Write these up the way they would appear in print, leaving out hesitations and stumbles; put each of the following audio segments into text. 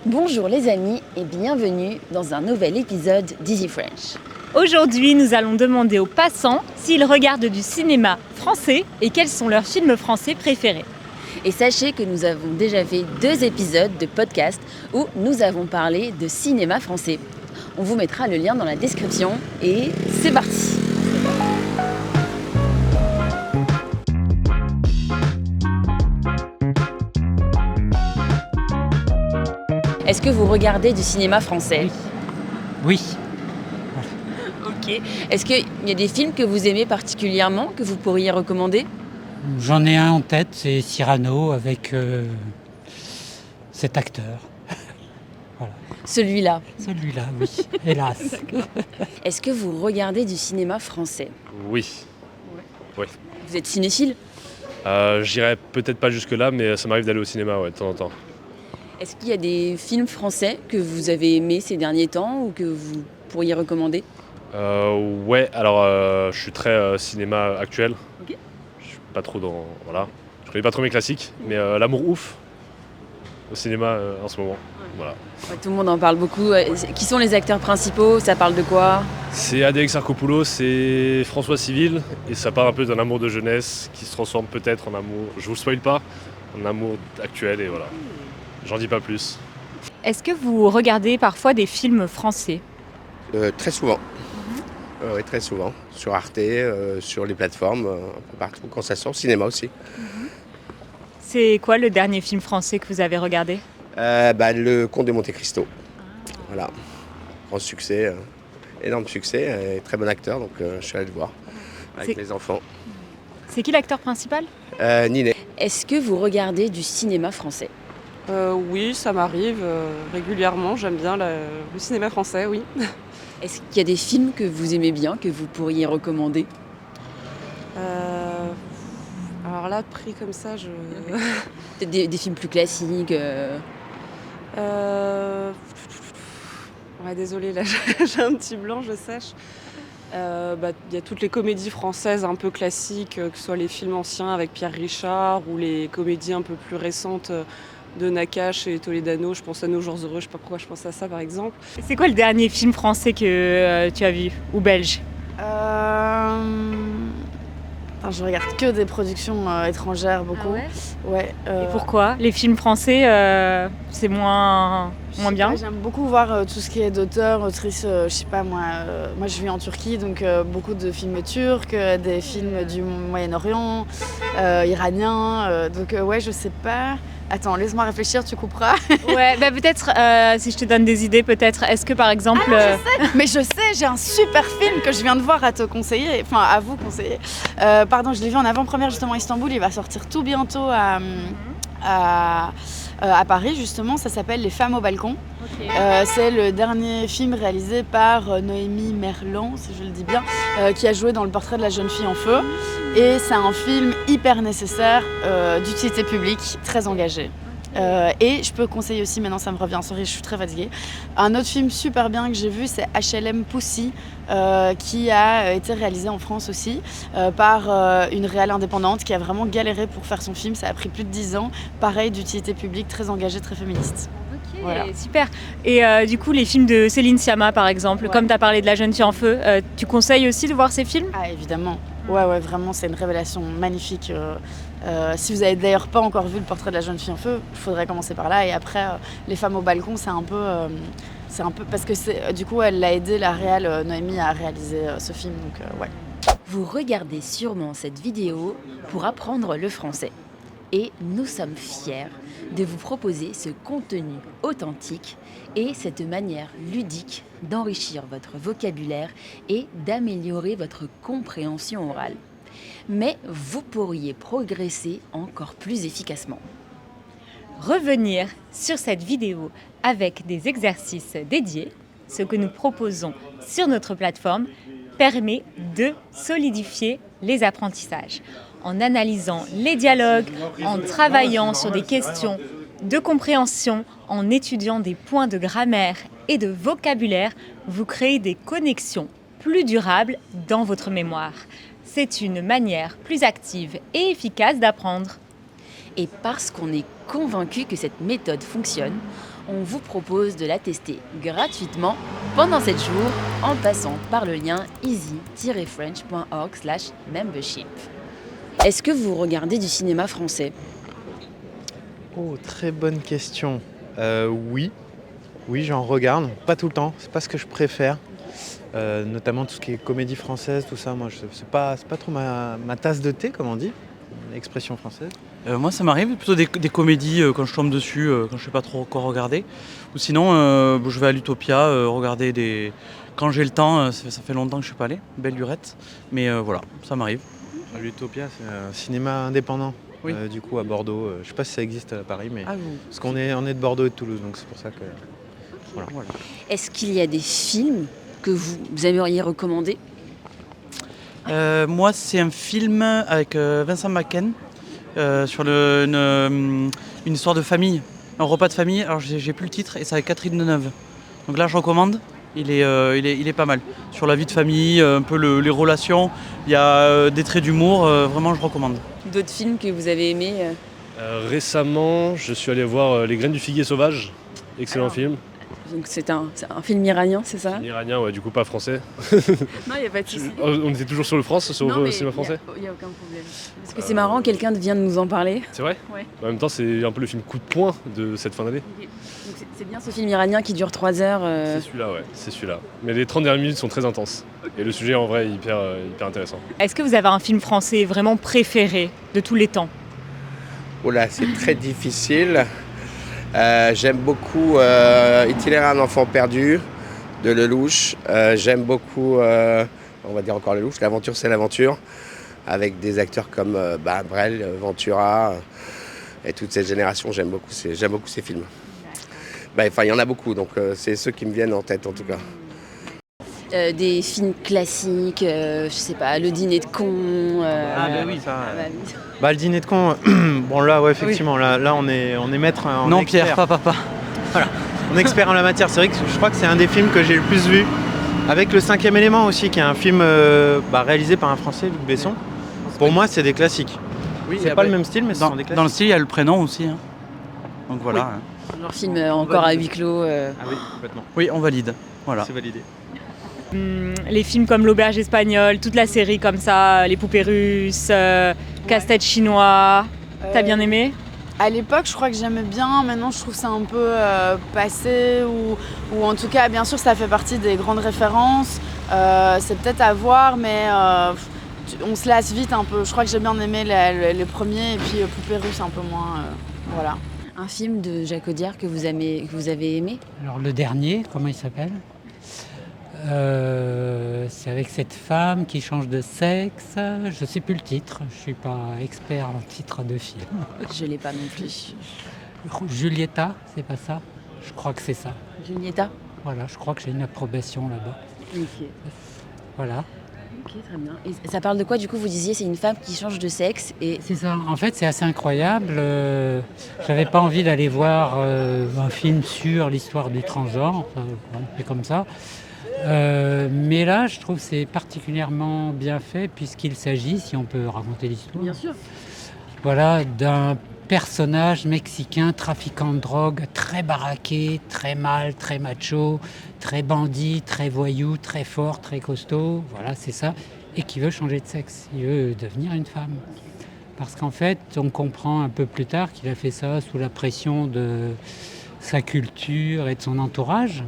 Bonjour les amis et bienvenue dans un nouvel épisode d'Easy French. Aujourd'hui, nous allons demander aux passants s'ils regardent du cinéma français et quels sont leurs films français préférés. Et sachez que nous avons déjà fait 2 épisodes de podcast où nous avons parlé de cinéma français. On vous mettra le lien dans la description et c'est parti. Est-ce que vous regardez du cinéma français ? Oui. Ok. Est-ce qu'il y a des films que vous aimez particulièrement, que vous pourriez recommander ? J'en ai un en tête, c'est Cyrano avec cet acteur. Voilà. Celui-là. Celui-là, oui, hélas. Est-ce que vous regardez du cinéma français ? Oui. Vous êtes cinéphile ? J'irai peut-être pas jusque-là, mais ça m'arrive d'aller au cinéma de temps en temps. Est-ce qu'il y a des films français que vous avez aimés ces derniers temps ou que vous pourriez recommander ? Alors je suis très cinéma actuel. Ok. Je suis pas trop dans... Voilà. Je connais pas trop mes classiques, mais L'amour ouf au cinéma en ce moment. Voilà. Ouais, tout le monde en parle beaucoup. Qui sont les acteurs principaux ? Ça parle de quoi ? C'est Adèle Exarchopoulos, c'est François Civil, et ça parle un peu d'un amour de jeunesse qui se transforme peut-être en amour, je vous le spoil pas, en amour actuel, et voilà. J'en dis pas plus. Est-ce que vous regardez parfois des films français ? Très souvent. Oui, très souvent. Sur Arte, sur les plateformes, un peu partout quand ça sort, au cinéma aussi. C'est quoi le dernier film français que vous avez regardé ? Le Comte de Monte-Cristo. Voilà. Grand succès, énorme succès, et très bon acteur, donc je suis allé le voir avec les enfants. C'est qui l'acteur principal ? Ninet. Est-ce que vous regardez du cinéma français ? Oui, ça m'arrive régulièrement. J'aime bien le cinéma français, oui. Est-ce qu'il y a des films que vous aimez bien, que vous pourriez recommander ? Alors là, pris comme ça, je... Peut-être des films plus classiques Ouais, désolée, là, j'ai un petit blanc, je sèche. Y a toutes les comédies françaises un peu classiques, que ce soit les films anciens avec Pierre Richard ou les comédies un peu plus récentes de Nakache et Toledano. Je pense à Nos jours heureux, je sais pas pourquoi je pense à ça par exemple. C'est quoi le dernier film français que tu as vu ? Ou belge ? Je regarde que des productions étrangères, beaucoup. Ouais. Et pourquoi ? Les films français, c'est moins bien ? Ouais, j'aime beaucoup voir tout ce qui est d'auteurs, autrices, je sais pas moi. Moi je vis en Turquie, donc beaucoup de films turcs, des films du Moyen-Orient, iraniens. Ouais, je sais pas. Attends, laisse-moi réfléchir, tu couperas. Ouais, peut-être, si je te donne des idées, peut-être, est-ce que par exemple... Mais je sais, j'ai un super film que je viens de voir à te conseiller, enfin à vous conseiller. Je l'ai vu en avant-première justement à Istanbul, il va sortir tout bientôt à Paris justement, ça s'appelle Les femmes au balcon. Okay. C'est le dernier film réalisé par Noémie Merlan, si je le dis bien, qui a joué dans Le portrait de la jeune fille en feu. Et c'est un film hyper nécessaire, d'utilité publique, très engagé. Et je peux conseiller aussi, maintenant ça me revient, sorry, je suis très fatiguée. Un autre film super bien que j'ai vu, c'est HLM Poussy, qui a été réalisé en France aussi, par une réal indépendante qui a vraiment galéré pour faire son film. Ça a pris plus de 10 ans. Pareil, d'utilité publique, très engagé, très féministe. Ok, voilà. Super. Et du coup, les films de Céline Sciamma, par exemple, comme tu as parlé de La jeune fille en feu, tu conseilles aussi de voir ces films ? Ah, évidemment. Ouais, vraiment, c'est une révélation magnifique. Si vous n'avez d'ailleurs pas encore vu Le portrait de la jeune fille en feu, il faudrait commencer par là. Et après, Les femmes au balcon, c'est un peu parce que du coup, elle l'a aidé, la réal Noémie, à réaliser ce film. Donc, ouais. Vous regardez sûrement cette vidéo pour apprendre le français. Et nous sommes fiers de vous proposer ce contenu authentique et cette manière ludique d'enrichir votre vocabulaire et d'améliorer votre compréhension orale. Mais vous pourriez progresser encore plus efficacement. Revenir sur cette vidéo avec des exercices dédiés, ce que nous proposons sur notre plateforme, permet de solidifier les apprentissages. En analysant les dialogues, en travaillant sur des questions de compréhension, en étudiant des points de grammaire et de vocabulaire, vous créez des connexions plus durables dans votre mémoire. C'est une manière plus active et efficace d'apprendre. Et parce qu'on est convaincu que cette méthode fonctionne, on vous propose de la tester gratuitement pendant 7 jours en passant par le lien easy-french.org/membership. Est-ce que vous regardez du cinéma français ? Oh, très bonne question. Oui, j'en regarde. Pas tout le temps, c'est pas ce que je préfère. Notamment tout ce qui est comédie française, tout ça. Moi, c'est pas trop ma tasse de thé, comme on dit, l'expression française. Moi, ça m'arrive plutôt des comédies quand je tombe dessus, quand je sais pas trop quoi regarder. Ou sinon, je vais à l'Utopia regarder quand j'ai le temps. Ça fait longtemps que je suis pas allé. Belle lurette. Mais voilà, ça m'arrive. L'Utopia, c'est un cinéma indépendant. Oui. Du coup, à Bordeaux. Je sais pas si ça existe à Paris, mais Ah, vous. parce qu'on est de Bordeaux et de Toulouse, donc c'est pour ça que. Voilà. Est-ce qu'il y a des films que vous aimeriez recommander ? Moi, c'est un film avec Vincent Macken sur une histoire de famille, un repas de famille. Alors, j'ai plus le titre et c'est avec Catherine Deneuve. Donc là, je recommande. Il est pas mal. Sur la vie de famille, un peu les relations. Il y a des traits d'humour. Vraiment, je recommande. D'autres films que vous avez aimés Récemment, je suis allé voir Les Graines du Figuier Sauvage. Excellent film. Donc c'est un film iranien, c'est ça ? Iranien, ouais, du coup pas français. Non, il n'y a pas de souci. On était toujours sur le France, sur le cinéma français. Il n'y a aucun problème. Parce que c'est marrant, quelqu'un vient de nous en parler. C'est vrai ? Ouais. En même temps, c'est un peu le film coup de poing de cette fin d'année. Donc c'est bien ce film iranien qui dure 3 heures. C'est celui-là, ouais, c'est celui-là. Mais les 30 dernières minutes sont très intenses. Et le sujet, en vrai, est hyper intéressant. Est-ce que vous avez un film français vraiment préféré de tous les temps ? Oh là, c'est très difficile. J'aime beaucoup Itinéraire un enfant perdu de Lelouch. J'aime beaucoup, on va dire encore Lelouch, L'aventure c'est l'aventure, avec des acteurs comme Brel, Ventura et toute cette génération. J'aime beaucoup ces films. Il y en a beaucoup, donc c'est ceux qui me viennent en tête en tout cas. Des films classiques, je sais pas, Le Dîner de con. Oui, ça. Le Dîner de con, bon là, ouais, effectivement, oui. là on est maître. Non, expert. Pierre, pas papa. Voilà, on est expert en la matière. C'est vrai que je crois que c'est un des films que j'ai le plus vu. Avec Le 5e élément aussi, qui est un film réalisé par un Français, Luc Besson. Pour moi, c'est des classiques. Oui, c'est pas le même style, mais ce sont des classiques. Dans le style, il y a Le Prénom aussi. Hein. Donc voilà. Oui. Genre film encore à huis clos. Ah oui, complètement. Oui, on valide. Voilà. C'est validé. Les films comme L'Auberge espagnole, toute la série comme ça, Les poupées russes, Casse-tête chinois, t'as bien aimé ? À l'époque, je crois que j'aimais bien. Maintenant, je trouve ça un peu passé ou en tout cas, bien sûr, ça fait partie des grandes références. C'est peut-être à voir, mais on se lasse vite un peu. Je crois que j'ai bien aimé les premiers et puis Poupées russes un peu moins. Voilà. Un film de Jacques Audiard que vous avez aimé ? Alors le dernier, comment il s'appelle ? C'est avec cette femme qui change de sexe. Je ne sais plus le titre. Je ne suis pas expert en titre de film. Je ne l'ai pas non plus. Julieta, c'est pas ça ? Je crois que c'est ça. Julieta ? Voilà, je crois que j'ai une approbation là-bas. Ok. Voilà. Ok, très bien. Et ça parle de quoi du coup ? Vous disiez c'est une femme qui change de sexe et... C'est ça. En fait, c'est assez incroyable. J'avais pas envie d'aller voir un film sur l'histoire du transgenre. C'est comme ça. Mais là, je trouve que c'est particulièrement bien fait puisqu'il s'agit, si on peut raconter l'histoire, Bien sûr. Voilà, d'un personnage mexicain trafiquant de drogue, très baraqué, très mâle, très macho, très bandit, très voyou, très fort, très costaud. Voilà, c'est ça. Et qui veut changer de sexe. Il veut devenir une femme. Parce qu'en fait, on comprend un peu plus tard qu'il a fait ça sous la pression de sa culture et de son entourage.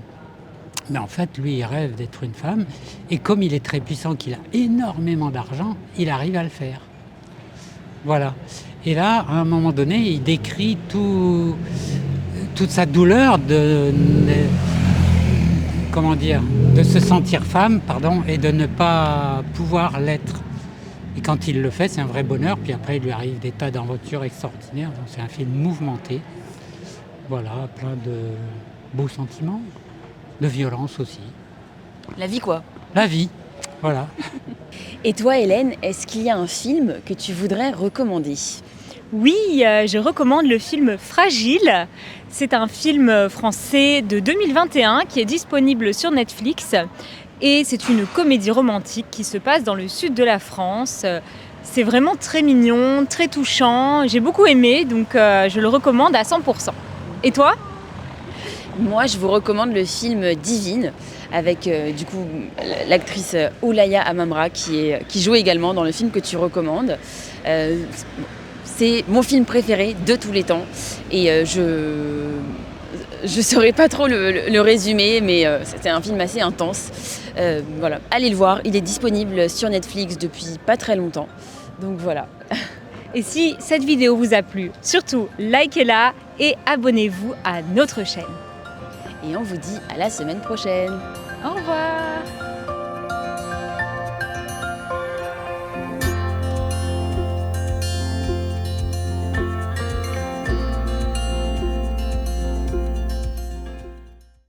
Mais en fait, lui, il rêve d'être une femme. Et comme il est très puissant, qu'il a énormément d'argent, il arrive à le faire. Voilà. Et là, à un moment donné, il décrit toute sa douleur de se sentir femme, et de ne pas pouvoir l'être. Et quand il le fait, c'est un vrai bonheur. Puis après, il lui arrive des tas d'aventures extraordinaires. Donc c'est un film mouvementé. Voilà, plein de beaux sentiments. De violence aussi. La vie quoi ? La vie, voilà. Et toi Hélène, est-ce qu'il y a un film que tu voudrais recommander ? Oui, je recommande le film Fragile. C'est un film français de 2021 qui est disponible sur Netflix. Et c'est une comédie romantique qui se passe dans le sud de la France. C'est vraiment très mignon, très touchant. J'ai beaucoup aimé, donc je le recommande à 100%. Et toi ? Moi, je vous recommande le film Divine avec du coup l'actrice Olaya Amamra qui joue également dans le film que tu recommandes. C'est mon film préféré de tous les temps et je saurais pas trop le résumer, mais c'était un film assez intense. Voilà, allez le voir, il est disponible sur Netflix depuis pas très longtemps. Donc voilà. Et si cette vidéo vous a plu, surtout likez-la et abonnez-vous à notre chaîne. Et on vous dit à la semaine prochaine. Au revoir.